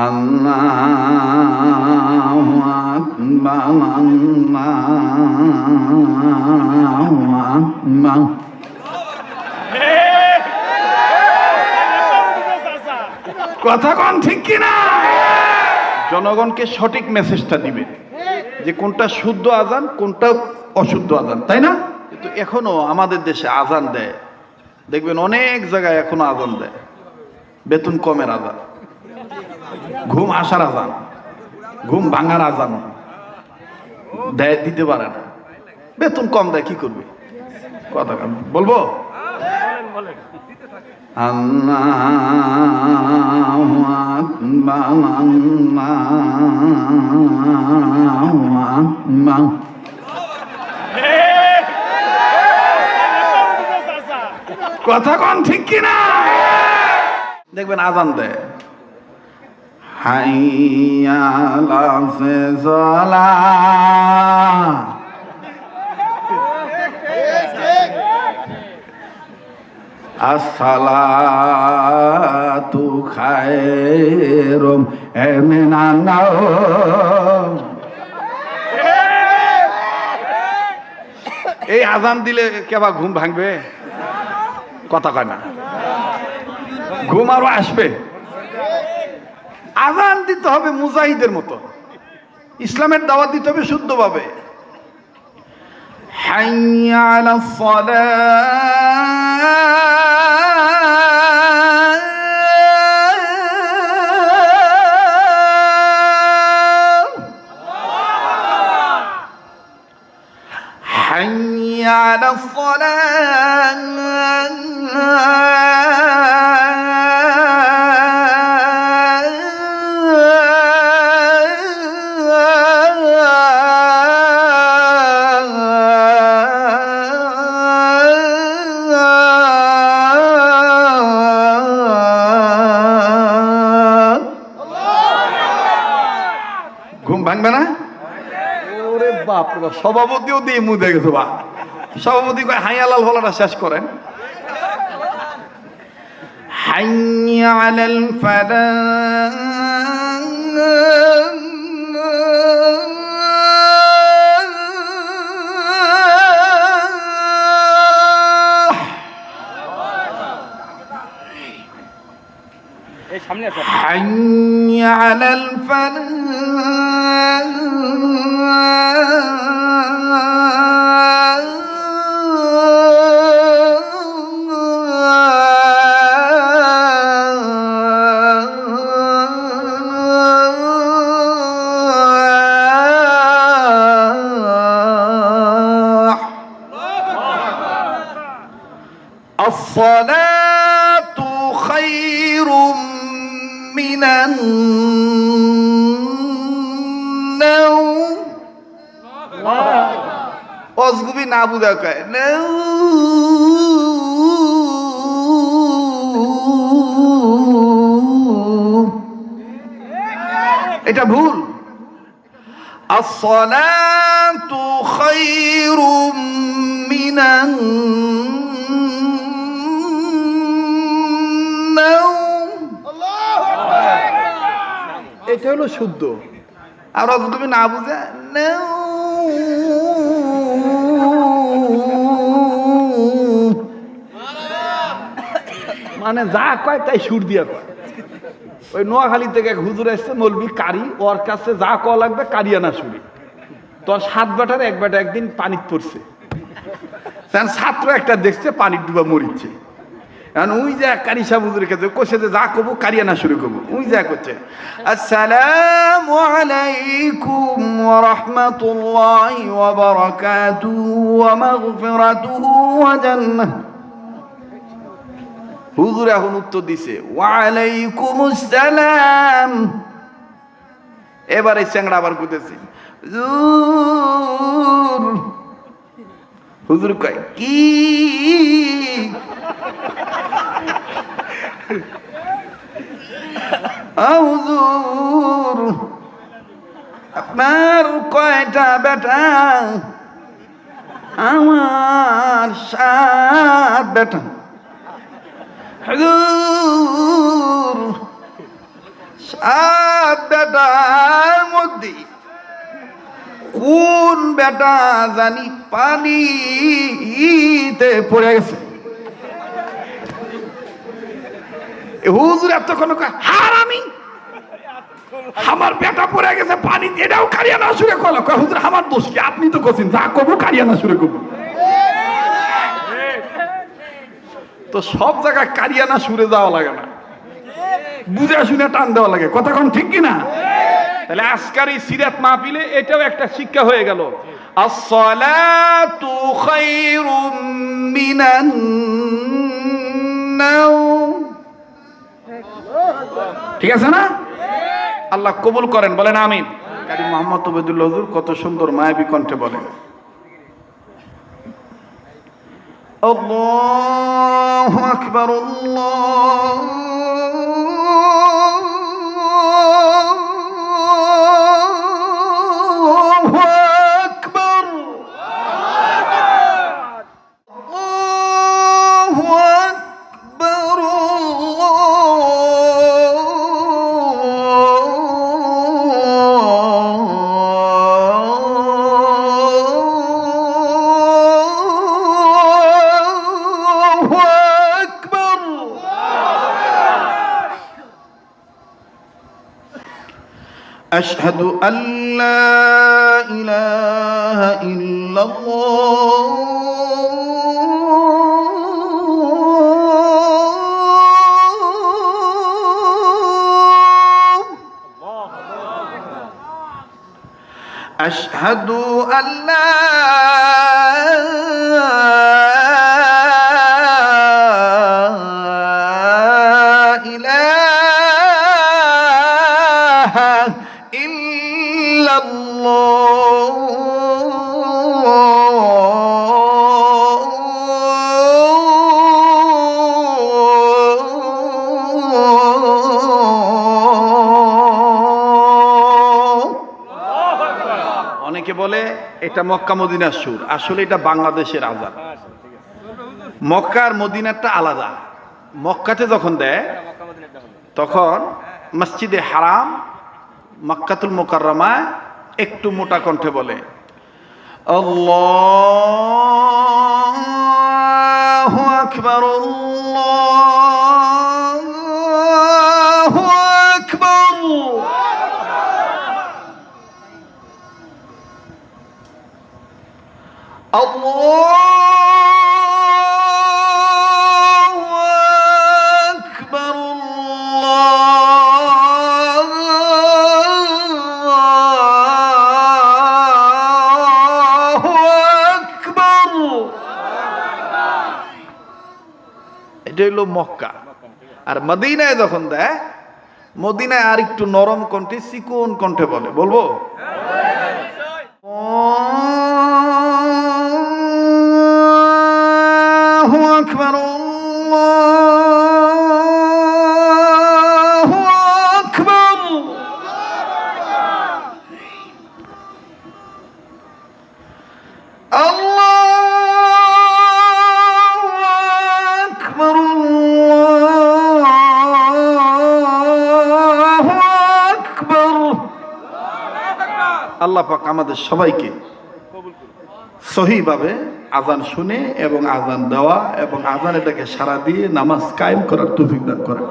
আল্লাহু আকবার আল্লাহু আকবার। কথা কোন ঠিক কিনা? জনগণকে সঠিক মেসেজটা দিবে যে কোনটা শুদ্ধ আজান কোনটা অশুদ্ধ আজান, তাই না? কিন্তু এখনো আমাদের দেশে আজান দেয়, দেখবেন অনেক জায়গায় এখনো আজান দেয়, বেতন কমের আজান, ঘুম আসার আজান, ঘুম ভাঙার আজান দেয়, দিতে পারে না, বেতন কম দেয়, কি করবে? কথা বলবো? আল্লাহু আকবার আল্লাহু আকবার। কথা কোন ঠিক কিনা? দেখবেন আজান দেয়, হাইয়া আলাল সালাহ, আসসালাতু খায়রুম মিনান নাওম। এই আজান দিলে কেবা ঘুম ভাঙবে? কথা কয় না, ঘুম আরো আসবে। আজান দিতে হবে মুজাহিদের মতো, ইসলামের দাওয়াত দিতে হবে শুদ্ধভাবে। হাইয়া আলাস সালাহ, حي على الصلاة. ঘুম ভাঙবে না? ওরে বাপ রে, সভাপতিও দিয়ে মুদে গেছে বা সভাপতি কয় হাইয়ালাল বলাটা শেষ করেন। হাইয়া আলাল ফালাহ, এই সামনে আসো, হাইয়া আলাল ফালাহ, الصلاة خير من النوم. অজগুবি না বুঝা কয় এটা ভুল। আসসালাতু খায়রুম মিনান নাওম। এটা হলো শুদ্ধ। আর তুমি না বুঝে মানে যা কয় তাই সুর দিয়া কয়। ওই নোয়াখালী থেকে এক হুজুর আসছে মৌলবি কারি, ওর কাছে যা কওয়া লাগবে কারিয়ানা সুরি। তোর 7 বেটার এক বেটা একদিন পানিত পড়ছে, ছাত্র একটা দেখছে পানির ডুবা মরিচ্ছে, এখন ওই যে কারি সাহেব হুজুরের কাছে কইছে যে যা কবো কারিয়ানা শুরু করবো, ওই যা করছে আসসালামু আলাইকুম ওয়া রাহমাতুল্লাহি ওয়া বারাকাতুহু ওয়া মাগফিরাতুহু ওয়া জান্নাহ। হুজুর এখন উত্তর দিছে ওয়া আলাইকুমুস সালাম। এবারে চ্যাংড়া আবার কইতেছে হুজুর কয় কি হুজুর আপনার কয়টা বেটা? আমার 7 বেটা। হুজুর সাত বেটার মধ্যে কোন বেটা জানি পানিতে পড়ে গেছে। হুজুর এতক্ষণ হারামি, আমার বেটা পড়ে গেছে পানি, এটাও কারিয়ানা সুরে কল। হুজুর আমার দোষ কি? আপনি তো করছেন, যা কবু কারিয়ানা সুরে কবু। তো সব জায়গায় কারিয়ানা সুরে যাওয়া লাগে না, বুঝে শুনে টান দেওয়া লাগে। কথা কোন ঠিক কিনা? তাহলে আজকের এই সিরাত মাহফিলে এটাও একটা শিক্ষা হয়ে গেল, আসসালাতু খায়রুম মিনান নাওম। ঠিক আছে না? আল্লাহ কবুল করেন, বলেন আমিন। কারি মোহাম্মদ ওবেদুল্লাহ হুজুর কত সুন্দর মায়াবী কণ্ঠে বলেন, আল্লাহু আকবার, আল্লাহু আকবার, আল্লাহু আকবার, أشهد أن لا إله إلا الله، أشهد أن لا অনেকে বলে এটা মক্কা মদিনার সুর, আসলে এটা বাংলাদেশের আজান। মক্কার মদিনারটা আলাদা। মক্কাতে যখন দেয় তখন মসজিদে হারাম মক্কাতুল মুকাররমায় একটু মোটা কণ্ঠে বলে আল্লাহু আকবার, আল্লাহু আকবার। আল্লাহু আকবার, আল্লাহু আকবার। এটা হলো মক্কা। আর মদিনায় যখন দেয়, মদিনায় আর একটু নরম কণ্ঠে চিকন কণ্ঠে বলে, বলবো আল্লাহু আকবার, আল্লাহু আকবার। আল্লাহু আকবার, আল্লাহু আকবার। আল্লাহ পাক আমাদের সবাইকে সহিভাবে আজান শুনে এবং আজান দেওয়া এবং আজান এটাকে সারা দিয়ে নামাজ কায়েম করার তৌফিক দান করেন।